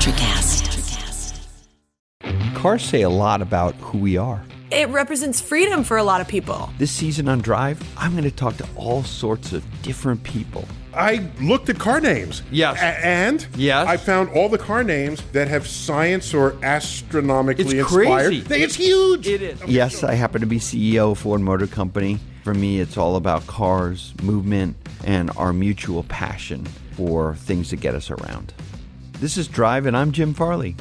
Electrocast. Cars say a lot about who we are. It represents freedom for a lot of people. This season on Drive, I'm going to talk to all sorts of different people. I looked at car names. Yes. And yes. I found all the car names that have science or astronomically it's inspired. Crazy. It's huge. It is. Yes, I happen to be CEO of Ford Motor Company. For me, it's all about cars, movement, and our mutual passion for things that get us around. This is Drive, and I'm Jim Farley.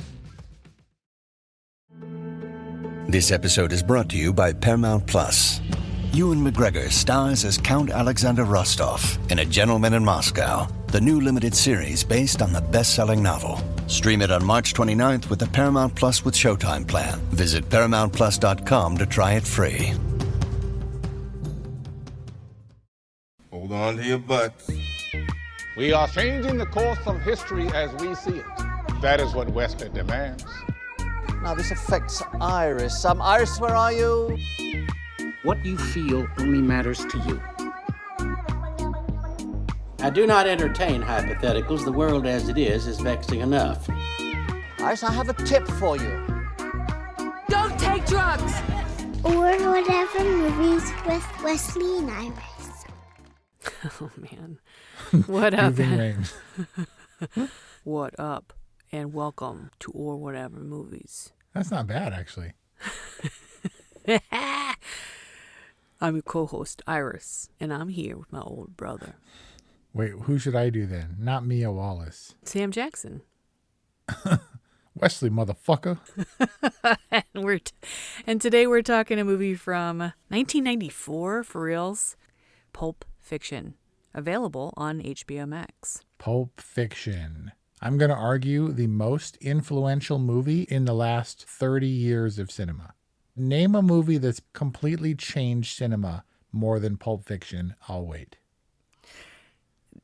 This episode is brought to you by Paramount Plus. Ewan McGregor stars as Count Alexander Rostov in A Gentleman in Moscow, the new limited series based on the best-selling novel. Stream it on March 29th with the Paramount Plus with Showtime plan. Visit ParamountPlus.com to try it free. Hold on to your butts. We are changing the course of history as we see it. That is what Western demands. Now, this affects Iris. Iris, where are you? What you feel only matters to you. I do not entertain hypotheticals. The world as it is vexing enough. Iris, I have a tip for you. Don't take drugs! Or whatever movies with Wesley and Iris. Oh, man. What up? What up? And welcome to Or Whatever Movies. That's not bad, actually. I'm your co-host, Iris, and I'm here with my old brother. Wait, who should I do then? Not Mia Wallace. Sam Jackson. Wesley, motherfucker. And today we're talking a movie from 1994, for reals, Pulp Fiction, available on HBO Max. Pulp Fiction. I'm going to argue the most influential movie in the last 30 years of cinema. Name a movie that's completely changed cinema more than Pulp Fiction. I'll wait.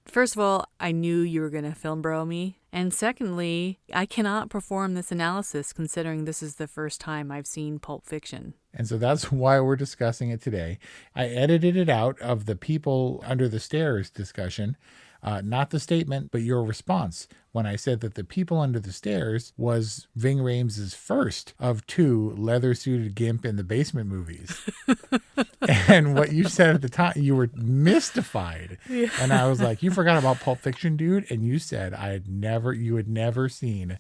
First of all, I knew you were going to film bro me. And secondly, I cannot perform this analysis considering this is the first time I've seen Pulp Fiction. And so that's why we're discussing it today. I edited it out of the People Under the Stairs discussion. Not the statement, but your response when I said that The People Under the Stairs was Ving Rhames' first of two leather-suited gimp in the basement movies. And what you said at the time, you were mystified. Yeah. And I was like, you forgot about Pulp Fiction, dude? And you said you had never seen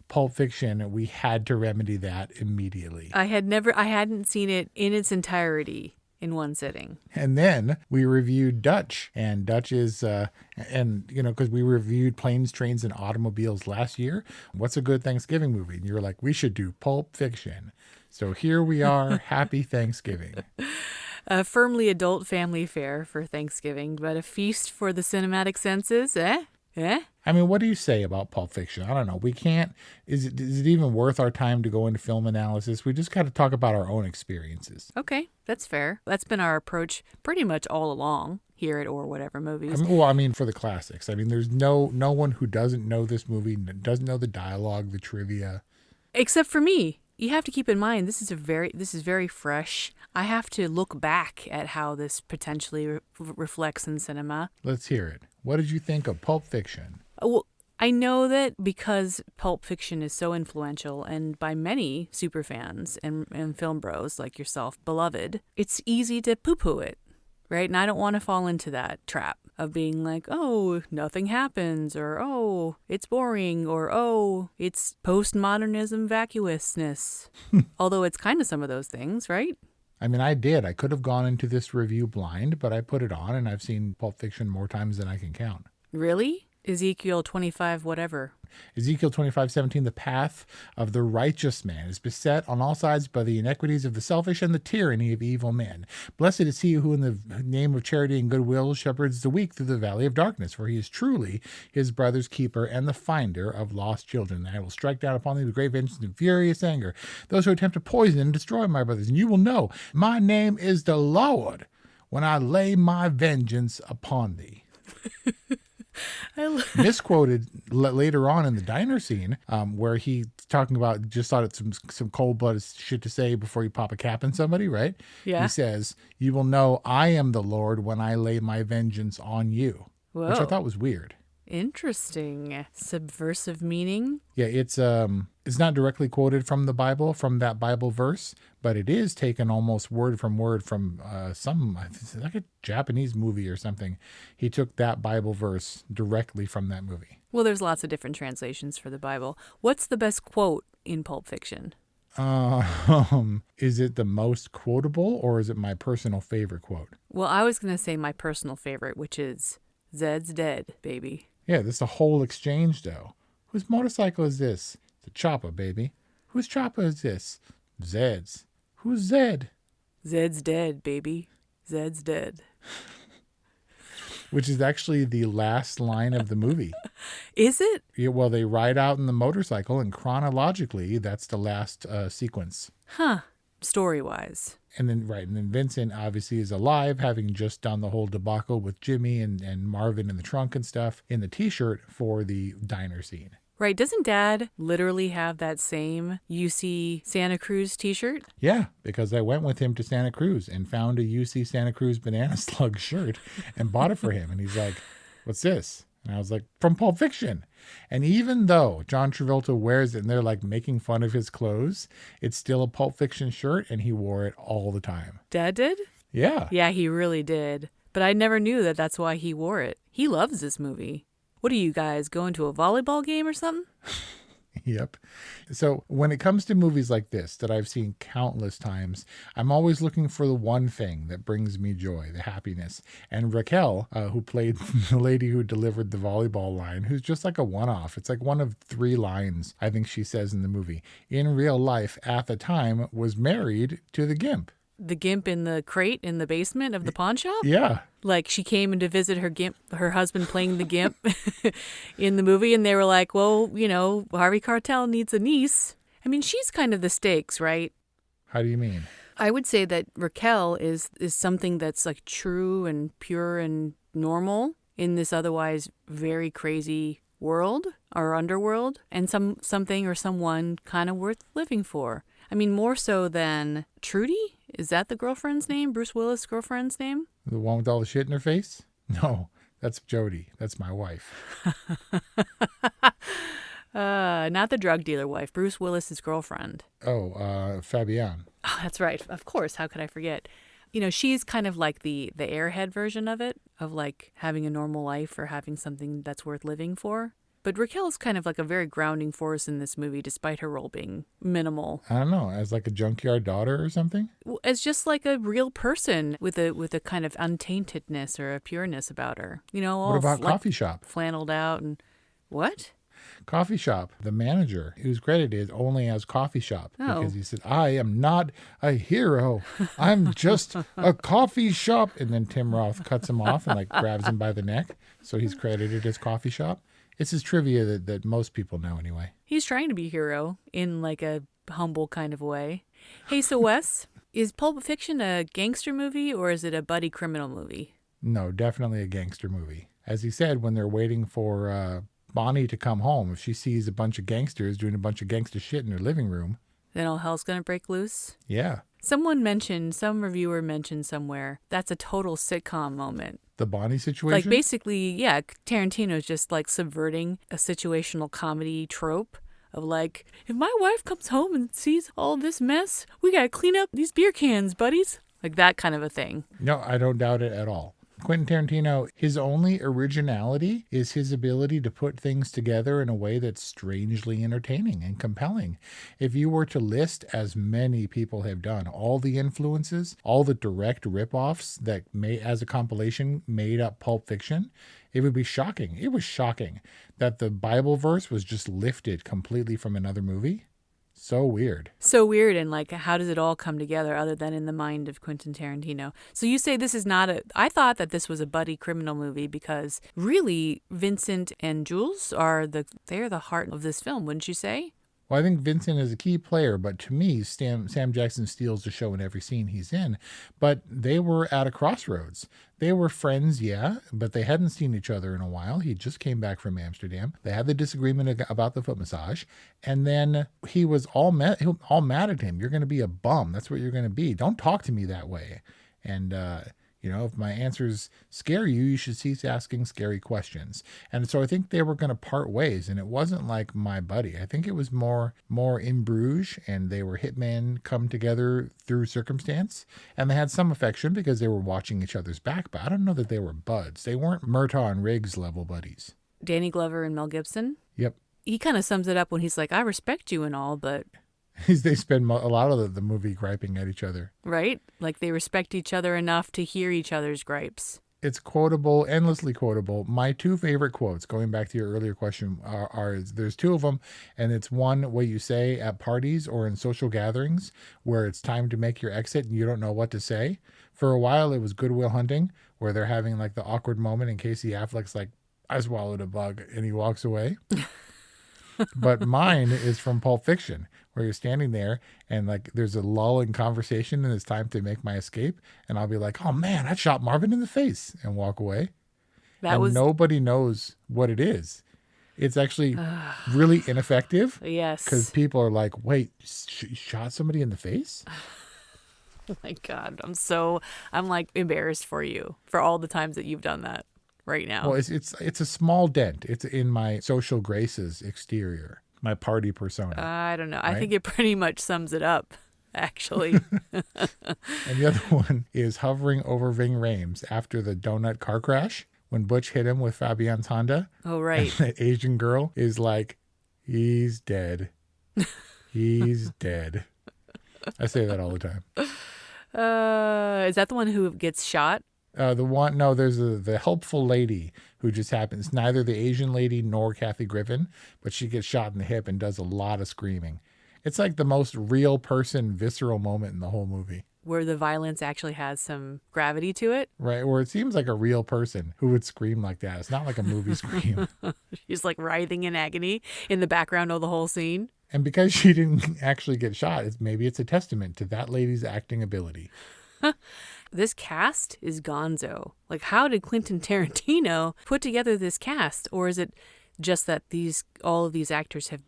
Pulp Fiction. We had to remedy that immediately. I hadn't seen it in its entirety. In one sitting. And then we reviewed Dutch. And Dutch is, because we reviewed Planes, Trains, and Automobiles last year. What's a good Thanksgiving movie? And you were like, we should do Pulp Fiction. So here we are. Happy Thanksgiving. A firmly adult family fare for Thanksgiving, but a feast for the cinematic senses, eh? Eh? I mean, what do you say about Pulp Fiction? I don't know. We can't. Is it even worth our time to go into film analysis? We just got to talk about our own experiences. Okay, that's fair. That's been our approach pretty much all along here at Or Whatever Movies. I mean, for the classics. I mean, there's no one who doesn't know this movie, doesn't know the dialogue, the trivia. Except for me. You have to keep in mind, this is very fresh. I have to look back at how this potentially reflects in cinema. Let's hear it. What did you think of Pulp Fiction? Well, I know that because Pulp Fiction is so influential and by many superfans and film bros like yourself, beloved, it's easy to poo-poo it, right? And I don't want to fall into that trap of being like, oh, nothing happens, or oh, it's boring, or oh, it's postmodernism vacuousness. Although it's kind of some of those things, right? I mean, I did. I could have gone into this review blind, but I put it on and I've seen Pulp Fiction more times than I can count. Really? Ezekiel 25 whatever. Ezekiel 25:17, the path of the righteous man is beset on all sides by the iniquities of the selfish and the tyranny of evil men. Blessed is he who in the name of charity and goodwill shepherds the weak through the valley of darkness, for he is truly his brother's keeper and the finder of lost children. And I will strike down upon thee with great vengeance and furious anger those who attempt to poison and destroy my brothers. And you will know my name is the Lord when I lay my vengeance upon thee. Misquoted later on in the diner scene, where he's talking about just thought it's some cold-blooded shit to say before you pop a cap in somebody, right? Yeah. He says, you will know I am the Lord when I lay my vengeance on you. Whoa. Which I thought was weird. Interesting. Subversive meaning? Yeah, it's not directly quoted from the Bible, from that Bible verse, but it is taken almost word from like a Japanese movie or something. He took that Bible verse directly from that movie. Well, there's lots of different translations for the Bible. What's the best quote in Pulp Fiction? Is it the most quotable, or is it my personal favorite quote? Well, I was going to say my personal favorite, which is, Zed's dead, baby. Yeah, this is a whole exchange, though. Whose motorcycle is this? It's a chopper, baby. Whose chopper is this? Zed's. Who's Zed? Zed's dead, baby. Zed's dead. Which is actually the last line of the movie. Is it? Yeah, well, they ride out in the motorcycle, and chronologically, that's the last sequence. Huh. Story-wise. And then Vincent obviously is alive, having just done the whole debacle with Jimmy and Marvin in the trunk and stuff in the T-shirt for the diner scene. Right. Doesn't Dad literally have that same UC Santa Cruz T-shirt? Yeah, because I went with him to Santa Cruz and found a UC Santa Cruz Banana Slug shirt and bought it for him. And he's like, "What's this?" And I was like, "From Pulp Fiction." And even though John Travolta wears it and they're like making fun of his clothes, it's still a Pulp Fiction shirt, and he wore it all the time. Dad did? Yeah. Yeah, he really did. But I never knew that that's why he wore it. He loves this movie. What are you guys, going to a volleyball game or something? Yep. So when it comes to movies like this that I've seen countless times, I'm always looking for the one thing that brings me joy, the happiness. And Raquel, who played the lady who delivered the volleyball line, who's just like a one-off. It's like one of 3 lines I think she says in the movie. In real life, at the time, was married to the Gimp. The Gimp in the crate in the basement of the pawn shop? Yeah. Like she came in to visit her husband playing the Gimp in the movie, and they were like, well, Harvey Keitel needs a niece. I mean, she's kind of the stakes, right? How do you mean? I would say that Raquel is something that's like true and pure and normal in this otherwise very crazy world or underworld, and something or someone kind of worth living for. I mean, more so than Trudy? Is that the girlfriend's name? Bruce Willis' girlfriend's name? The one with all the shit in her face? No, that's Jody. That's my wife. Not the drug dealer wife. Bruce Willis' girlfriend. Oh, Fabienne. Oh, that's right. Of course. How could I forget? She's kind of like the airhead version of it, of like having a normal life or having something that's worth living for. But Raquel's kind of like a very grounding force in this movie, despite her role being minimal. I don't know, as like a junkyard daughter or something? As just like a real person with a kind of untaintedness or a pureness about her. What about Coffee Shop? Flanneled out and what? Coffee Shop, the manager, whose credit is only as Coffee Shop. Oh. Because he said, "I am not a hero. I'm just a coffee shop." And then Tim Roth cuts him off and like grabs him by the neck. So he's credited as Coffee Shop. It's his trivia that most people know anyway. He's trying to be a hero in like a humble kind of way. Hey, so Wes, is Pulp Fiction a gangster movie or is it a buddy criminal movie? No, definitely a gangster movie. As he said, when they're waiting for Bonnie to come home, if she sees a bunch of gangsters doing a bunch of gangster shit in her living room, then all hell's gonna break loose? Yeah. Some reviewer mentioned somewhere, that's a total sitcom moment. The Bonnie situation? Like basically, yeah, Tarantino's just like subverting a situational comedy trope of like, if my wife comes home and sees all this mess, we gotta clean up these beer cans, buddies. Like that kind of a thing. No, I don't doubt it at all. Quentin Tarantino, his only originality is his ability to put things together in a way that's strangely entertaining and compelling. If you were to list, as many people have done, all the influences, all the direct ripoffs that as a compilation made up Pulp Fiction, it would be shocking. It was shocking that the Bible verse was just lifted completely from another movie. So weird. So weird, and like, how does it all come together other than in the mind of Quentin Tarantino? So you say this is not I thought that this was a buddy criminal movie because really Vincent and Jules they're the heart of this film, wouldn't you say? Well, I think Vincent is a key player, but to me, Sam Jackson steals the show in every scene he's in. But they were at a crossroads. They were friends, yeah, but they hadn't seen each other in a while. He just came back from Amsterdam. They had the disagreement about the foot massage, and then he was all mad at him. "You're going to be a bum. That's what you're going to be. Don't talk to me that way." And You know, if my answers scare you, you should cease asking scary questions. And so I think they were going to part ways, and it wasn't like My Buddy. I think it was more in Bruges, and they were hitmen come together through circumstance, and they had some affection because they were watching each other's back, but I don't know that they were buds. They weren't Murtaugh and Riggs level buddies. Danny Glover and Mel Gibson? Yep. He kind of sums it up when he's like, I respect you and all, but... They spend a lot of the movie griping at each other. Right? Like they respect each other enough to hear each other's gripes. It's quotable, endlessly quotable. My two favorite quotes, going back to your earlier question, are there's two of them, and it's one what you say at parties or in social gatherings where it's time to make your exit and you don't know what to say. For a while, it was Good Will Hunting, where they're having like the awkward moment and Casey Affleck's like, I swallowed a bug, and he walks away. But mine is from Pulp Fiction, where you're standing there and like there's a lull in conversation and it's time to make my escape. And I'll be like, oh man, I shot Marvin in the face, and walk away. Nobody knows what it is. It's actually really ineffective. Yes. Because people are like, wait, you shot somebody in the face? Oh my God. I'm like embarrassed for you for all the times that you've done that right now. Well, it's a small dent. It's in my social graces exterior, my party persona. I don't know. Right? I think it pretty much sums it up, actually. And the other one is hovering over Ving Rhames after the donut car crash when Butch hit him with Fabian's Honda. Oh, right. And the Asian girl is like, he's dead. He's dead. I say that all the time. Is that the one who gets shot? There's the helpful lady who just happens, neither the Asian lady nor Kathy Griffin, but she gets shot in the hip and does a lot of screaming. It's like the most real person, visceral moment in the whole movie. Where the violence actually has some gravity to it. Right, where it seems like a real person who would scream like that. It's not like a movie scream. She's like writhing in agony in the background of the whole scene. And because she didn't actually get shot, maybe it's a testament to that lady's acting ability. This cast is gonzo. Like, how did Quentin Tarantino put together this cast? Or is it just that all of these actors have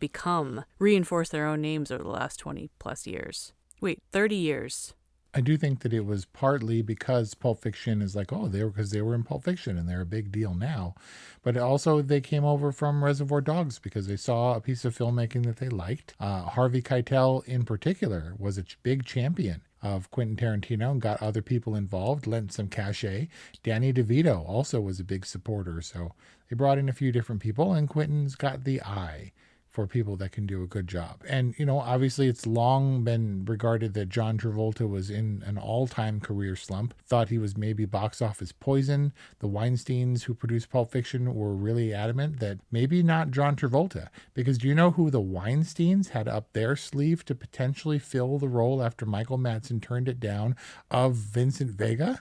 reinforced their own names over the last 20 plus years? Wait, 30 years. I do think that it was partly because Pulp Fiction is like, because they were in Pulp Fiction and they're a big deal now. But also they came over from Reservoir Dogs because they saw a piece of filmmaking that they liked. Harvey Keitel in particular was a big champion of Quentin Tarantino and got other people involved, lent some cachet. Danny DeVito also was a big supporter. So they brought in a few different people, and Quentin's got the eye for people that can do a good job. And, obviously it's long been regarded that John Travolta was in an all-time career slump, thought he was maybe box office poison. The Weinsteins who produced Pulp Fiction were really adamant that maybe not John Travolta, because do you know who the Weinsteins had up their sleeve to potentially fill the role after Michael Madsen turned it down of Vincent Vega?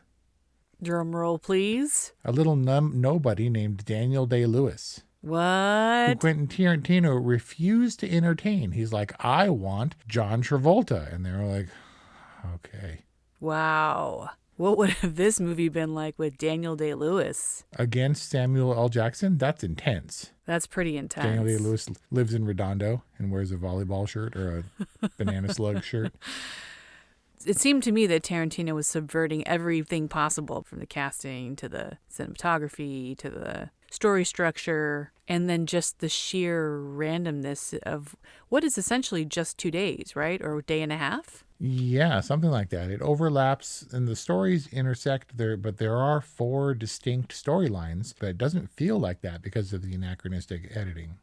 Drum roll, please. A little nobody named Daniel Day-Lewis. What? Who Quentin Tarantino refused to entertain. He's like, I want John Travolta. And they were like, okay. Wow. What would have this movie been like with Daniel Day-Lewis? Against Samuel L. Jackson? That's intense. That's pretty intense. Daniel Day-Lewis lives in Redondo and wears a volleyball shirt or a banana slug shirt. It seemed to me that Tarantino was subverting everything possible, from the casting to the cinematography to the story structure, and then just the sheer randomness of what is essentially just 2 days, right? Or a day and a half? Yeah, something like that. It overlaps and the stories intersect there, but there are 4 distinct storylines, but it doesn't feel like that because of the anachronistic editing.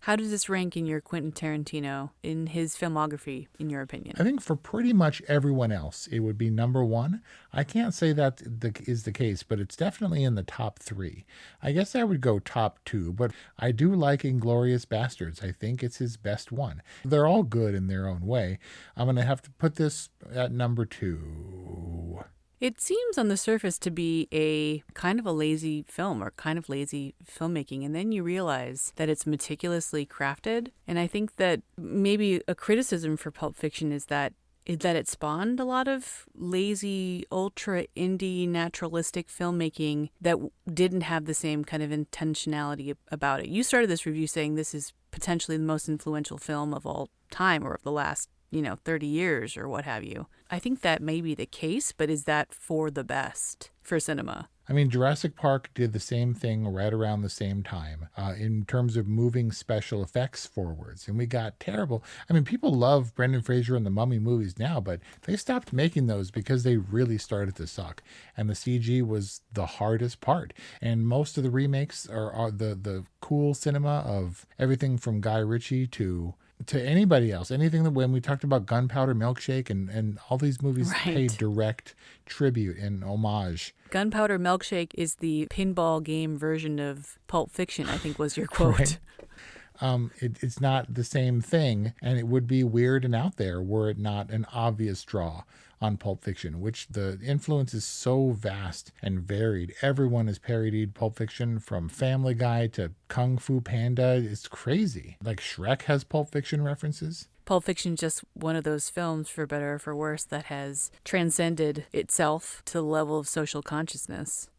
How does this rank in your Quentin Tarantino, in his filmography, in your opinion? I think for pretty much everyone else, it would be number 1. I can't say that is the case, but it's definitely in the top 3. I guess I would go top 2, but I do like Inglourious Bastards. I think it's his best one. They're all good in their own way. I'm going to have to put this at number 2. It seems on the surface to be a kind of a lazy film or kind of lazy filmmaking, and then you realize that it's meticulously crafted. And I think that maybe a criticism for Pulp Fiction is that it spawned a lot of lazy, ultra indie, naturalistic filmmaking that didn't have the same kind of intentionality about it. You started this review saying this is potentially the most influential film of all time, or of the last 30 years or what have you. I think that may be the case, but is that for the best? for cinema. I mean, Jurassic Park did the same thing right around the same time in terms of moving special effects forwards. And we got terrible. I mean, people love Brendan Fraser and the Mummy movies now, but they stopped making those because they really started to suck. And the CG was the hardest part. And most of the remakes are the cool cinema of everything from Guy Ritchie to anybody else. Anything that when we talked about Gunpowder Milkshake and all these movies pay direct tribute and homage. Gunpowder Milkshake is the pinball game version of Pulp Fiction, I think was your quote. Right. It's not the same thing, and it would be weird and out there were it not an obvious draw on Pulp Fiction, which the influence is so vast and varied. Everyone has parodied Pulp Fiction from Family Guy to Kung Fu Panda. It's crazy. Like Shrek has Pulp Fiction references. Pulp Fiction is just one of those films, for better or for worse, that has transcended itself to the level of social consciousness.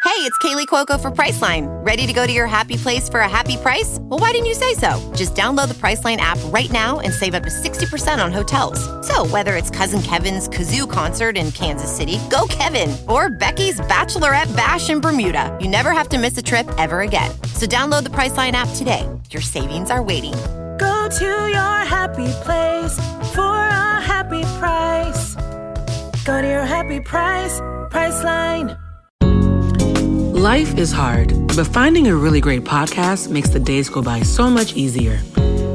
Hey, it's Kaylee Cuoco for Priceline. Ready to go to your happy place for a happy price? Well, why didn't you say so? Just download the Priceline app right now and save up to 60% on hotels. So whether it's Cousin Kevin's Kazoo Concert in Kansas City, go Kevin, or Becky's Bachelorette Bash in Bermuda, you never have to miss a trip ever again. So download the Priceline app today. Your savings are waiting. Go to your happy place for a happy price. Go to your happy price, Priceline. Life is hard, but finding a really great podcast makes the days go by so much easier.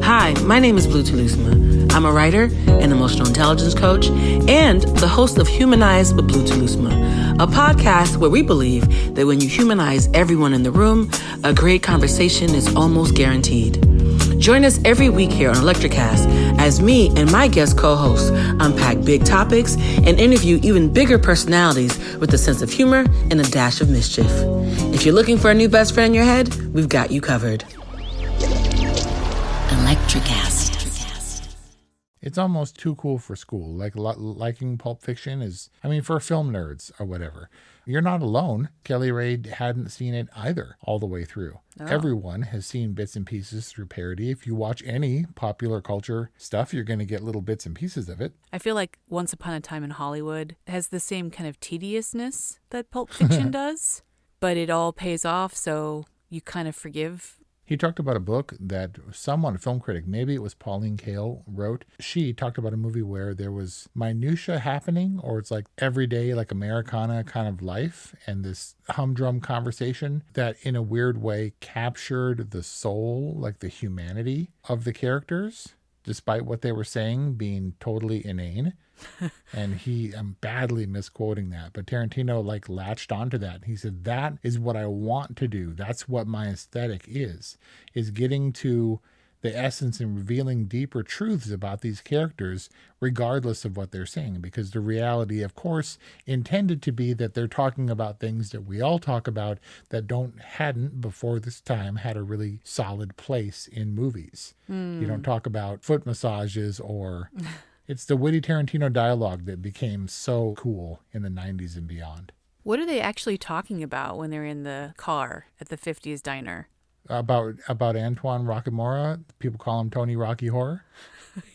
Hi, my name is Blue Telusma. I'm a writer, an emotional intelligence coach, and the host of Humanize with Blue Telusma, a podcast where we believe that when you humanize everyone in the room, a great conversation is almost guaranteed. Join us every week here on Electricast as me and my guest co-hosts unpack big topics and interview even bigger personalities with a sense of humor and a dash of mischief. If you're looking for a new best friend in your head, we've got you covered. Electricast. It's almost too cool for school. Like liking Pulp Fiction is, I mean, for film nerds or whatever. You're not alone. Kelly Ray hadn't seen it either all the way through. Oh. Everyone has seen bits and pieces through parody. If you watch any popular culture stuff, you're going to get little bits and pieces of it. I feel like Once Upon a Time in Hollywood has the same kind of tediousness that Pulp Fiction does, but it all pays off, so you kind of forgive. He talked about a book that someone, a film critic, maybe it was Pauline Kael, wrote. She talked about a movie where there was minutia happening, or it's like everyday, like Americana kind of life, and this humdrum conversation that in a weird way captured the soul, like the humanity of the characters, despite what they were saying being totally inane. And I'm badly misquoting that, but Tarantino like latched onto that. He said, that is what I want to do. That's what my aesthetic is getting to the essence and revealing deeper truths about these characters, regardless of what they're saying, because the reality, of course, intended to be that they're talking about things that we all talk about that hadn't before this time had a really solid place in movies. You don't talk about foot massages or... It's the witty Tarantino dialogue that became so cool in the 90s and beyond. What are they actually talking about when they're in the car at the 50s diner? About Antoine Rockamora. People call him Tony Rocky Horror.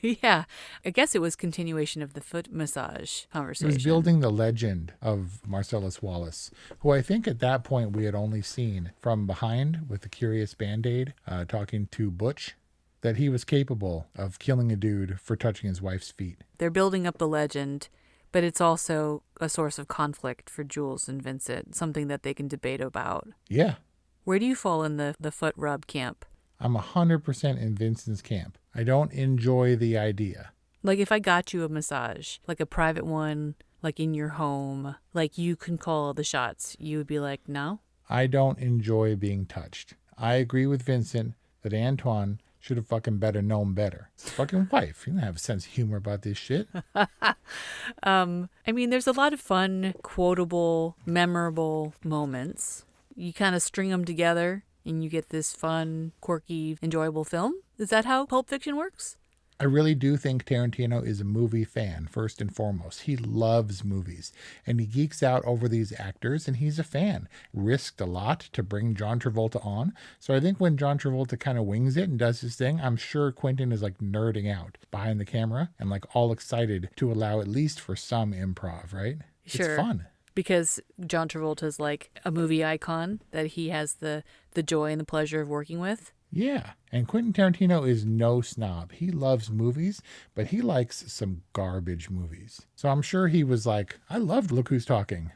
Yeah. I guess it was continuation of the foot massage conversation. It was building the legend of Marcellus Wallace, who I think at that point we had only seen from behind with the Curious Band-Aid talking to Butch, that he was capable of killing a dude for touching his wife's feet. They're building up the legend, but it's also a source of conflict for Jules and Vincent, something that they can debate about. Yeah. Where do you fall in the foot rub camp? I'm 100% in Vincent's camp. I don't enjoy the idea. Like if I got you a massage, like a private one, like in your home, like you can call the shots, you would be like, no? I don't enjoy being touched. I agree with Vincent that Antoine should have fucking better known better. His fucking wife. You don't have a sense of humor about this shit. I mean, there's a lot of fun, quotable, memorable moments. You kind of string them together and you get this fun, quirky, enjoyable film. Is that how Pulp Fiction works? I really do think Tarantino is a movie fan, first and foremost. He loves movies, and he geeks out over these actors, and he's a fan. Risked a lot to bring John Travolta on. So I think when John Travolta kind of wings it and does his thing, I'm sure Quentin is like nerding out behind the camera and like all excited to allow at least for some improv, right? Sure. It's fun. Because John Travolta's like a movie icon that he has the joy and the pleasure of working with. Yeah, and Quentin Tarantino is no snob. He loves movies, but he likes some garbage movies. So I'm sure he was like, I loved Look Who's Talking.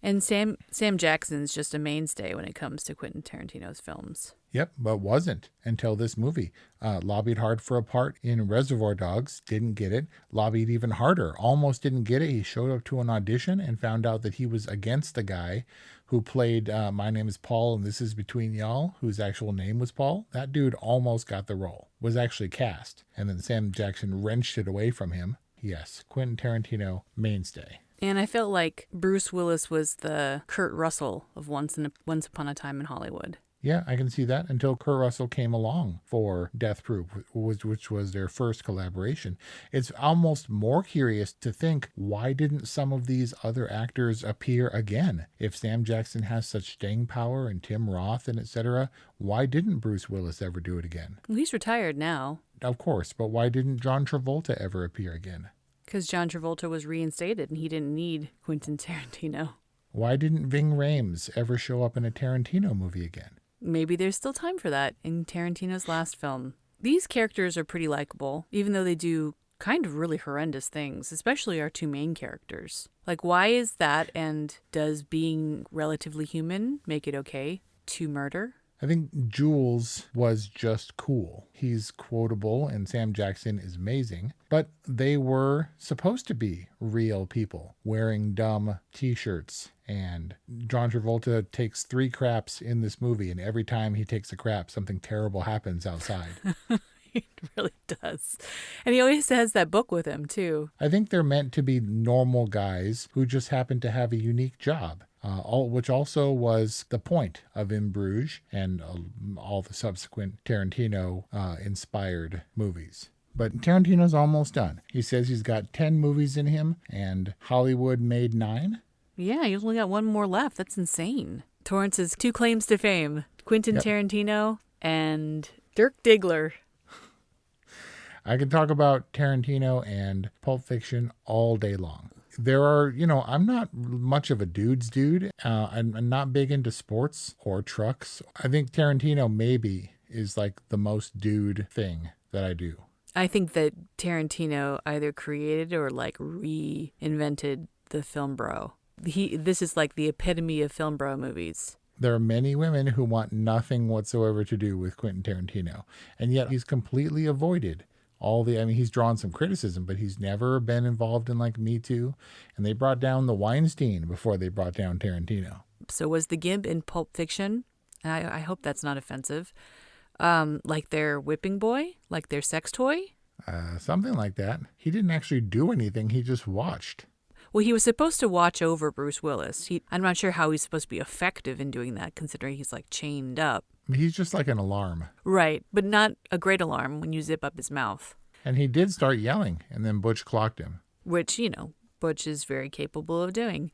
And Sam Jackson's just a mainstay when it comes to Quentin Tarantino's films. Yep, but wasn't until this movie. Lobbied hard for a part in Reservoir Dogs, didn't get it. Lobbied even harder, almost didn't get it. He showed up to an audition and found out that he was against the guy who played My Name is Paul and This Is Between Y'all, whose actual name was Paul. That dude almost got the role, was actually cast. And then Sam Jackson wrenched it away from him. Yes, Quentin Tarantino, mainstay. And I felt like Bruce Willis was the Kurt Russell of Once Upon a Time in Hollywood. Yeah, I can see that until Kurt Russell came along for Death Proof, which was their first collaboration. It's almost more curious to think, why didn't some of these other actors appear again? If Sam Jackson has such staying power and Tim Roth and etc., why didn't Bruce Willis ever do it again? Well, he's retired now. Of course, but why didn't John Travolta ever appear again? Because John Travolta was reinstated and he didn't need Quentin Tarantino. Why didn't Ving Rhames ever show up in a Tarantino movie again? Maybe there's still time for that in Tarantino's last film. These characters are pretty likable, even though they do kind of really horrendous things, especially our two main characters. Like, why is that, and does being relatively human make it okay to murder? I think Jules was just cool. He's quotable and Sam Jackson is amazing, but they were supposed to be real people wearing dumb t-shirts. And John Travolta takes 3 craps in this movie, and every time he takes a crap, something terrible happens outside. He really does. And he always has that book with him, too. I think they're meant to be normal guys who just happen to have a unique job. Which also was the point of In Bruges and all the subsequent Tarantino-inspired movies. But Tarantino's almost done. He says he's got 10 movies in him, and Hollywood made 9. Yeah, you only got 1 more left. That's insane. Torrance's 2 claims to fame, Quentin Tarantino and Dirk Diggler. I could talk about Tarantino and Pulp Fiction all day long. There are, I'm not much of a dude's dude. I'm not big into sports or trucks. I think Tarantino maybe is like the most dude thing that I do. I think that Tarantino either created or like reinvented the film bro. This is like the epitome of film bro movies. There are many women who want nothing whatsoever to do with Quentin Tarantino, and yet he's completely avoided he's drawn some criticism, but he's never been involved in like Me Too. And they brought down the Weinstein before they brought down Tarantino. So was the gimp in Pulp Fiction, I hope that's not offensive, like their whipping boy, like their sex toy? Something like that. He didn't actually do anything. He just watched. Well, he was supposed to watch over Bruce Willis. I'm not sure how he's supposed to be effective in doing that, considering he's like chained up. He's just like an alarm. Right, but not a great alarm when you zip up his mouth. And he did start yelling, and then Butch clocked him. Which, Butch is very capable of doing.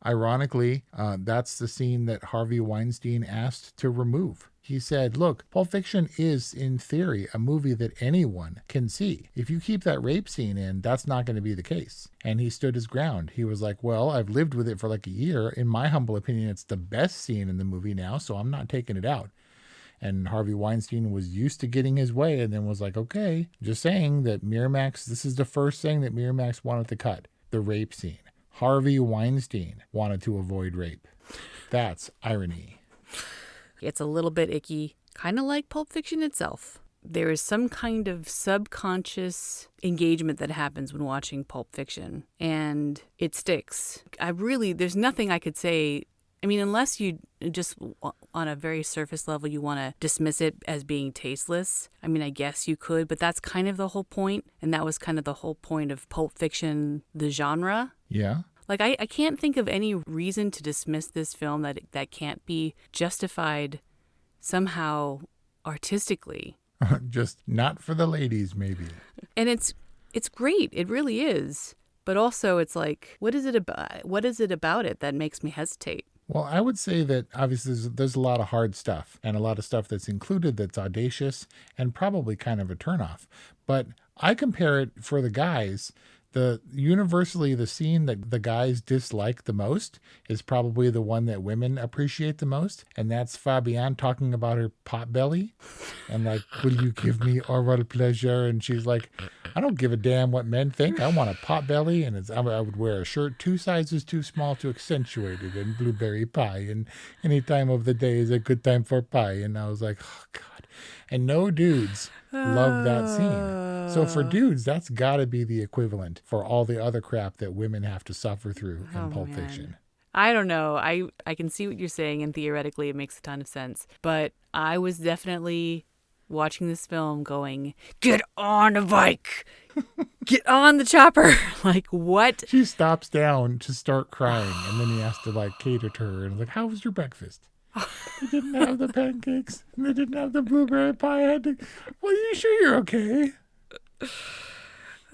Ironically, that's the scene that Harvey Weinstein asked to remove. He said, look, Pulp Fiction is, in theory, a movie that anyone can see. If you keep that rape scene in, that's not going to be the case. And he stood his ground. He was like, well, I've lived with it for like a year. In my humble opinion, it's the best scene in the movie now, so I'm not taking it out. And Harvey Weinstein was used to getting his way and then was like, okay, just saying that Miramax, this is the first thing that Miramax wanted to cut, the rape scene. Harvey Weinstein wanted to avoid rape. That's irony. It's a little bit icky, kind of like Pulp Fiction itself. There is some kind of subconscious engagement that happens when watching Pulp Fiction, and it sticks. There's nothing I could say. I mean, unless you just, on a very surface level, you want to dismiss it as being tasteless. I mean, I guess you could, but that's kind of the whole point. And that was kind of the whole point of Pulp Fiction, the genre. Yeah. Like, I can't think of any reason to dismiss this film that can't be justified somehow artistically. Just not for the ladies, maybe. And it's great. It really is. But also, it's like, what is it about it that makes me hesitate? Well, I would say that obviously there's a lot of hard stuff and a lot of stuff that's included that's audacious and probably kind of a turnoff. But I compare it for the guys Universally, the scene that the guys dislike the most is probably the one that women appreciate the most. And that's Fabienne talking about her pot belly. And like, will you give me oral pleasure? And she's like, I don't give a damn what men think. I want a pot belly. And I would wear a shirt 2 sizes too small to accentuate it, and blueberry pie. And any time of the day is a good time for pie. And I was like, oh, God. And no dudes love that scene. So for dudes, that's got to be the equivalent for all the other crap that women have to suffer through in Pulp Fiction. I don't know. I can see what you're saying, and theoretically it makes a ton of sense. But I was definitely watching this film going, get on a bike! Get on the chopper! Like, what? She stops down to start crying, and then he has to like cater to her. And like, how was your breakfast? They didn't have the pancakes, and they didn't have the blueberry pie. I had to, well, you sure you're okay?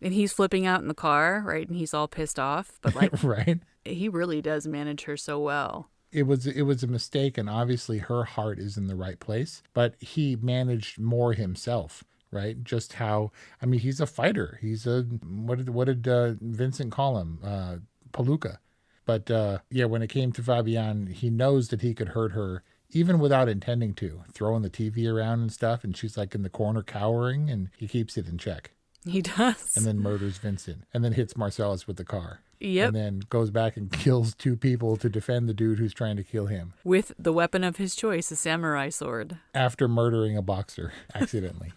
And he's flipping out in the car, right? And he's all pissed off. But like, right? He really does manage her so well. It was a mistake, and obviously her heart is in the right place, but he managed more himself, right? Just how, I mean, he's a fighter. He's what did Vincent call him? Palooka. But yeah, when it came to Fabienne, he knows that he could hurt her even without intending to, throwing the TV around and stuff. And she's like in the corner cowering, and he keeps it in check. He does. And then murders Vincent, and then hits Marcellus with the car. Yep. And then goes back and kills 2 people to defend the dude who's trying to kill him. With the weapon of his choice, a samurai sword. After murdering a boxer accidentally.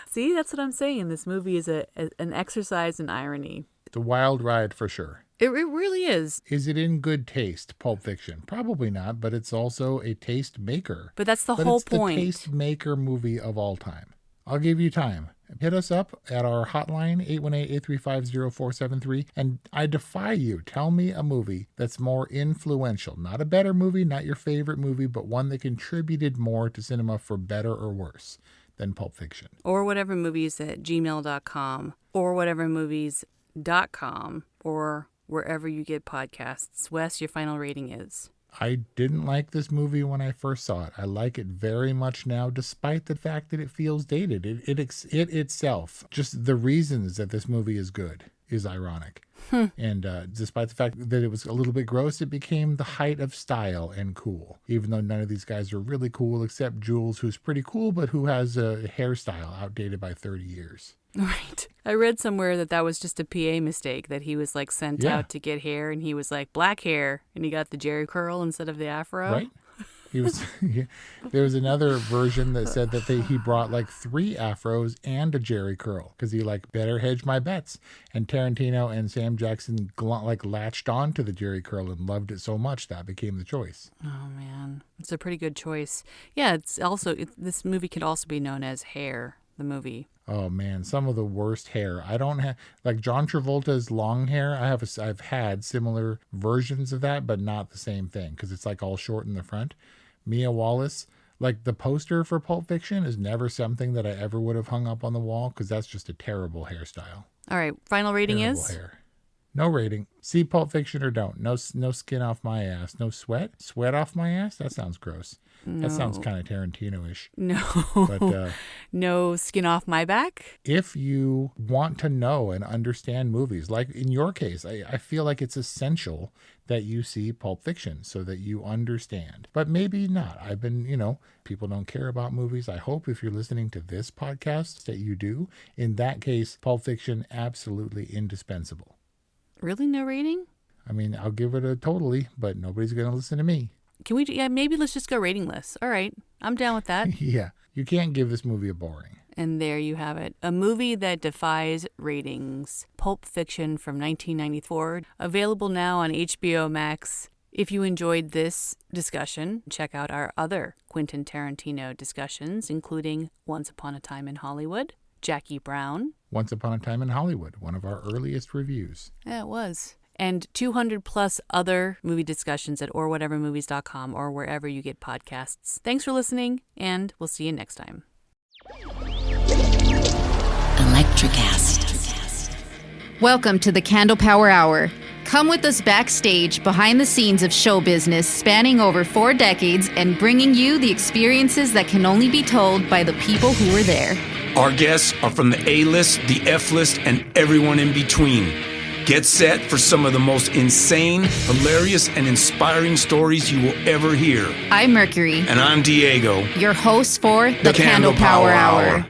See, that's what I'm saying. This movie is an exercise in irony. It's a wild ride for sure. It really is. Is it in good taste, Pulp Fiction? Probably not, but it's also a taste maker. But that's the whole point. It's the taste maker movie of all time. I'll give you time. Hit us up at our hotline, 818-835-0473, and I defy you. Tell me a movie that's more influential. Not a better movie, not your favorite movie, but one that contributed more to cinema for better or worse than Pulp Fiction. Or whatever movies at gmail.com, or whatever movies.com, or wherever you get podcasts. Wes, your final rating is? I didn't like this movie when I first saw it. I like it very much now, despite the fact that it feels dated. It itself, just the reasons that this movie is good, is ironic. And despite the fact that it was a little bit gross, it became the height of style and cool. Even though none of these guys are really cool, except Jules, who's pretty cool, but who has a hairstyle outdated by 30 years. Right. I read somewhere that was just a PA mistake, that he was like sent out to get hair, and he was like black hair, and he got the jerry curl instead of the afro. Right. He was. There was another version that said that he brought like 3 afros and a jerry curl because he like better hedge my bets. And Tarantino and Sam Jackson like latched on to the jerry curl and loved it so much that became the choice. Oh man, it's a pretty good choice. Yeah, this movie could also be known as Hair, the movie. Oh man, some of the worst hair. I don't have like John Travolta's long hair. I've had similar versions of that, but not the same thing because it's like all short in the front. Mia Wallace, like the poster for Pulp Fiction is never something that I ever would have hung up on the wall because that's just a terrible hairstyle. All right, final rating terrible is? Hair. No rating. See Pulp Fiction or don't. No skin off my ass. No sweat. Sweat off my ass? That sounds gross. No. That sounds kind of Tarantino-ish. No. But no skin off my back? If you want to know and understand movies, like in your case, I feel like it's essential that you see Pulp Fiction so that you understand. But maybe not. I've been, people don't care about movies. I hope if you're listening to this podcast that you do. In that case, Pulp Fiction, absolutely indispensable. Really? No rating? I mean, I'll give it a totally, but nobody's going to listen to me. Can we? Yeah, maybe let's just go ratingless. All right. I'm down with that. Yeah. You can't give this movie a boring. And there you have it. A movie that defies ratings. Pulp Fiction from 1994. Available now on HBO Max. If you enjoyed this discussion, check out our other Quentin Tarantino discussions, including Once Upon a Time in Hollywood, Jackie Brown. Once Upon a Time in Hollywood, one of our earliest reviews. Yeah, it was. And 200 plus other movie discussions at orwhatevermovies.com or wherever you get podcasts. Thanks for listening, and we'll see you next time. Electricast. Welcome to the Candle Power Hour. Come with us backstage behind the scenes of show business spanning over 4 decades and bringing you the experiences that can only be told by the people who were there. Our guests are from the A-list, the F-list, and everyone in between. Get set for some of the most insane, hilarious, and inspiring stories you will ever hear. I'm Mercury. And I'm Diego. Your host for the Candle Power Hour.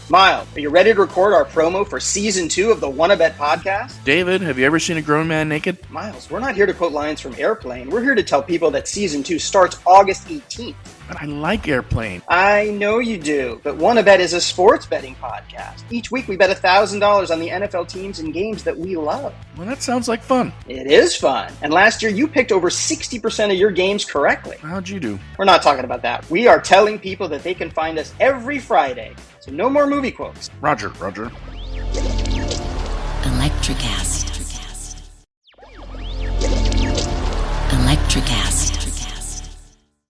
Miles, are you ready to record our promo for Season 2 of the Wanna Bet podcast? David, have you ever seen a grown man naked? Miles, we're not here to quote lines from Airplane. We're here to tell people that Season 2 starts August 18th. But I like Airplane. I know you do, but Wanna Bet is a sports betting podcast. Each week we bet $1,000 on the NFL teams and games that we love. Well, that sounds like fun. It is fun. And last year you picked over 60% of your games correctly. How'd you do? We're not talking about that. We are telling people that they can find us every Friday. So no more movie quotes. Roger. Electricast.